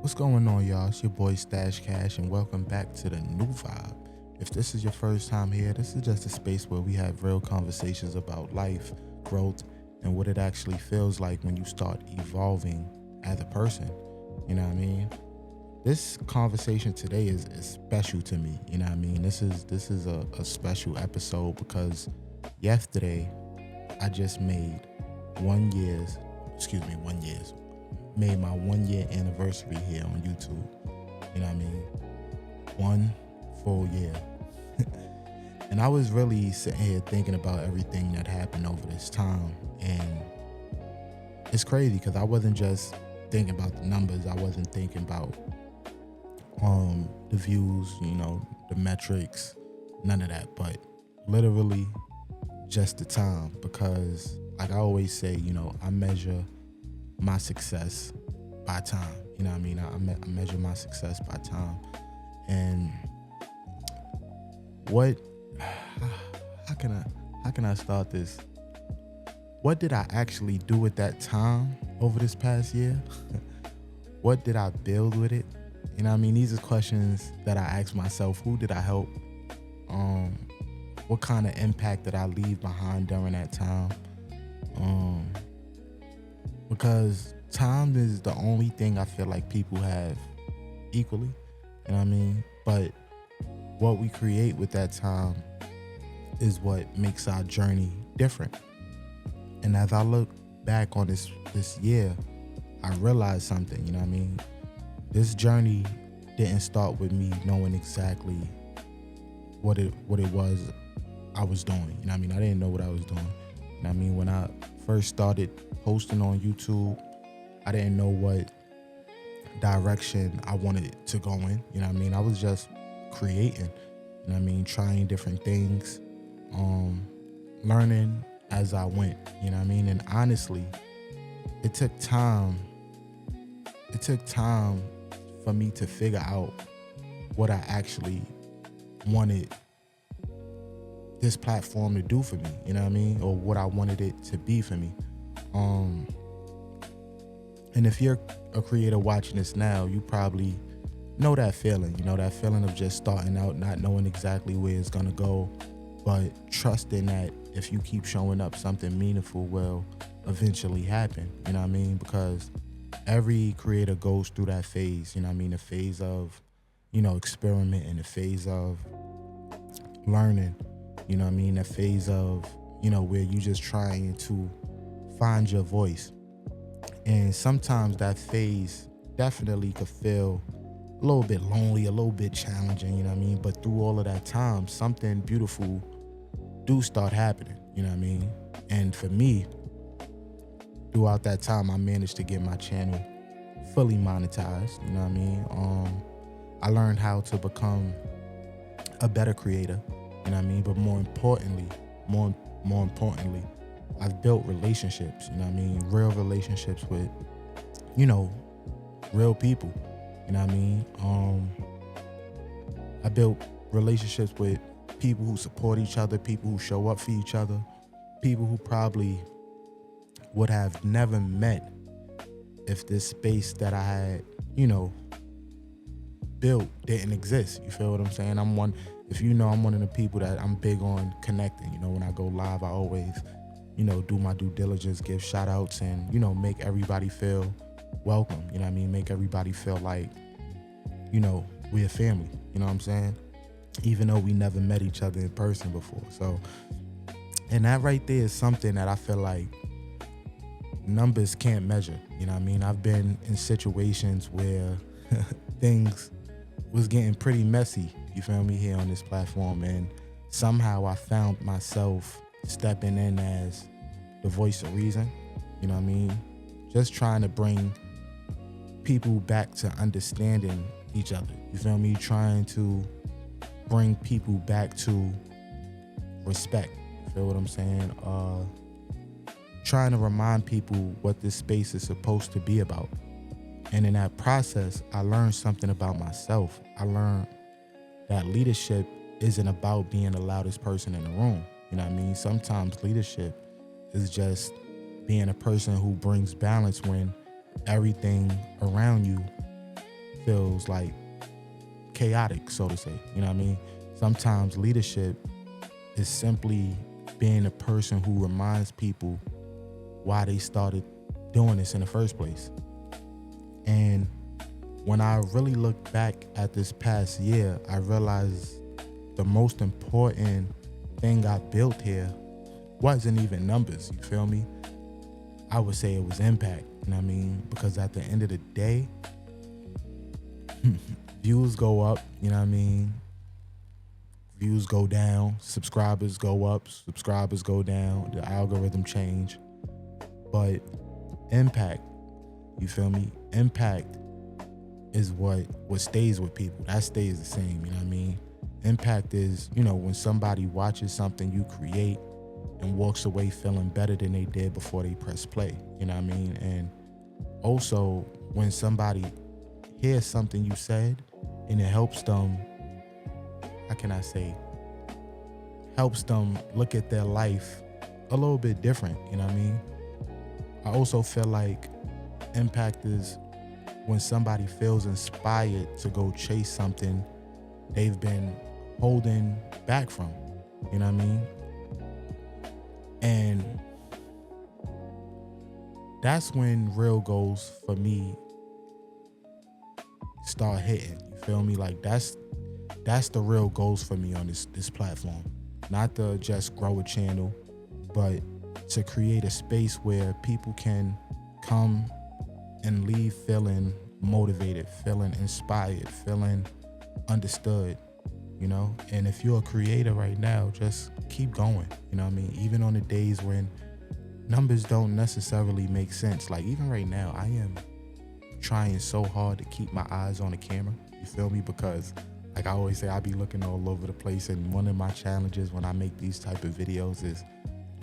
What's going on, y'all? It's your boy Stash Cash, and welcome back to the new vibe. If this is your first time here, this is just a space where we have real conversations about life, growth, and what it actually feels like when you start evolving as a person. You know what I mean? This conversation today is special to me. You know what I mean? This is a special episode because yesterday I just made 1 year's, made my 1 year anniversary here on YouTube. You know what I mean? 1 full year. And I was really sitting here thinking about everything that happened over this time. And it's crazy because I wasn't just thinking about the numbers. I wasn't thinking about the views, the metrics, none of that. But literally just the time, because like I always say, I measure my success by time. You know what I mean? I measure my success by time. And how can I start this? What did I actually do at that time over this past year? What did I build with it? You know what I mean? These are questions that I ask myself. Who did I help? What kind of impact did I leave behind during that time? Because time is the only thing I feel like people have equally, you know what I mean? But what we create with that time is what makes our journey different. And as I look back on this year, I realized something, you know what I mean? This journey didn't start with me knowing exactly what it was I was doing, you know what I mean? I didn't know what I was doing. You know what I mean? When I first started posting on YouTube, I didn't know what direction I wanted to go in. You know what I mean? I was just creating, you know what I mean? Trying different things, learning as I went, you know what I mean? And honestly, it took time for me to figure out what I actually wanted this platform to do for me, you know what I mean? Or what I wanted it to be for me. And if you're a creator watching this now, you probably know that feeling, that feeling of just starting out, not knowing exactly where it's gonna go, but trusting that if you keep showing up, something meaningful will eventually happen, you know what I mean? Because every creator goes through that phase, you know what I mean? The phase of, experimenting, the phase of learning, you know what I mean? The phase of, where you just trying to find your voice. And sometimes that phase definitely could feel a little bit lonely, a little bit challenging, you know what I mean? But through all of that time, something beautiful do start happening, you know what I mean? And for me, throughout that time, I managed to get my channel fully monetized, you know what I mean? I learned how to become a better creator, you know what I mean? But more importantly, I've built relationships, you know what I mean? Real relationships with, real people, you know what I mean? I built relationships with people who support each other, people who show up for each other, people who probably would have never met if this space that I had, built didn't exist. You feel what I'm saying? I'm one of the people that I'm big on connecting. When I go live, I always, do my due diligence, give shout outs and, make everybody feel welcome. You know what I mean? Make everybody feel like, we're a family. You know what I'm saying? Even though we never met each other in person before. So, and that right there is something that I feel like numbers can't measure. You know what I mean? I've been in situations where things was getting pretty messy, you feel me, here on this platform. And somehow I found myself stepping in as the voice of reason, you know what I mean? Just trying to bring people back to understanding each other, you feel me? Trying to bring people back to respect, you feel what I'm saying? Trying to remind people what this space is supposed to be about. And in that process, I learned something about myself. I learned that leadership isn't about being the loudest person in the room. You know what I mean? Sometimes leadership is just being a person who brings balance when everything around you feels like chaotic, so to say. You know what I mean? Sometimes leadership is simply being a person who reminds people why they started doing this in the first place. And when I really look back at this past year, I realized the most important thing I built here wasn't even numbers, you feel me? I would say it was impact, you know what I mean? Because at the end of the day, views go up, you know what I mean? Views go down, subscribers go up, subscribers go down, the algorithm change. But impact, you feel me? Impact is what stays with people. That stays the same, you know what I mean? Impact is, when somebody watches something you create and walks away feeling better than they did before they press play, you know what I mean? And also when somebody hears something you said and it helps them, how can I say, helps them look at their life a little bit different, you know what I mean? I also feel like impact is when somebody feels inspired to go chase something they've been holding back from, you know what I mean? And that's when real goals for me start hitting, you feel me? Like that's the real goals for me on this platform. Not to just grow a channel, but to create a space where people can come and leave feeling motivated, feeling inspired, feeling understood, And if you're a creator right now, just keep going, you know what I mean? Even on the days when numbers don't necessarily make sense. Like even right now, I am trying so hard to keep my eyes on the camera, you feel me? Because like I always say, I be looking all over the place, and one of my challenges when I make these type of videos is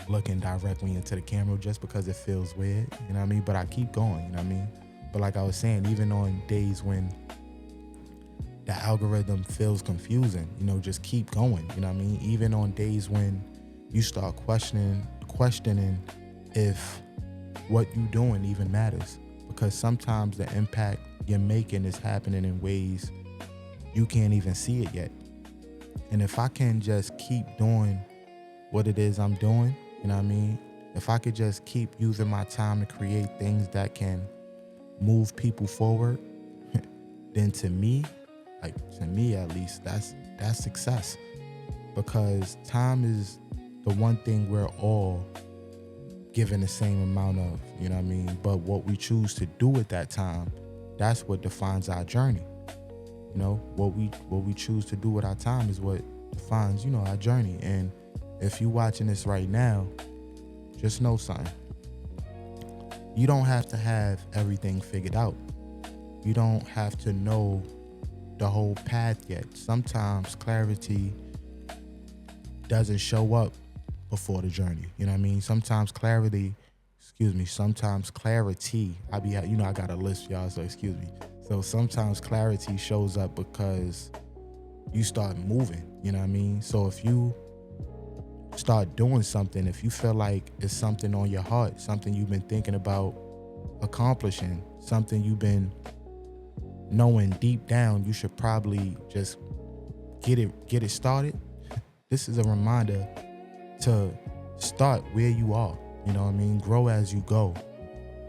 looking directly into the camera just because it feels weird, you know what I mean? But I keep going, you know what I mean? But like I was saying, even on days when the algorithm feels confusing, just keep going, you know what I mean? Even on days when you start questioning if what you're doing even matters, because sometimes the impact you're making is happening in ways you can't even see it yet. And if I can just keep doing what it is I'm doing, you know what I mean? If I could just keep using my time to create things that can move people forward, then to me at least, that's success. Because time is the one thing we're all given the same amount of, you know what I mean? But what we choose to do with that time, that's what defines our journey. What we choose to do with our time is what defines, our journey. And if you're watching this right now, just know something. You don't have to have everything figured out. You don't have to know the whole path yet. Sometimes clarity doesn't show up before the journey. You know what I mean? Sometimes clarity, I got a list, y'all, so excuse me. So sometimes clarity shows up because you start moving, you know what I mean? So if you start doing something, if you feel like it's something on your heart, something you've been thinking about accomplishing, something you've been knowing deep down, you should probably just get it started. This is a reminder to start where you are, you know what I mean? Grow as you go.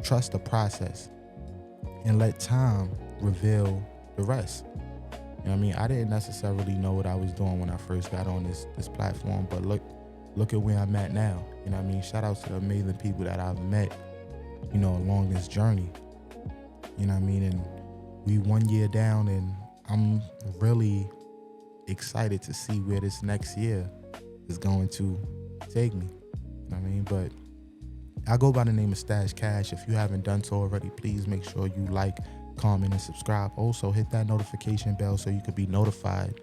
Trust the process and let time reveal the rest. You know what I mean? I didn't necessarily know what I was doing when I first got on this platform, but look at where I'm at now. You know what I mean? Shout out to the amazing people that I've met, along this journey. You know what I mean? And we 1 year down, and I'm really excited to see where this next year is going to take me. You know what I mean? But I go by the name of Stash Cash. If you haven't done so already, please make sure you like, comment, and subscribe. Also, hit that notification bell so you can be notified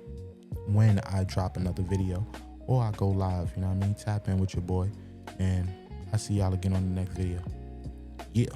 when I drop another video or I go live. You know what I mean? Tap in with your boy, and I'll see y'all again on the next video. Yeah.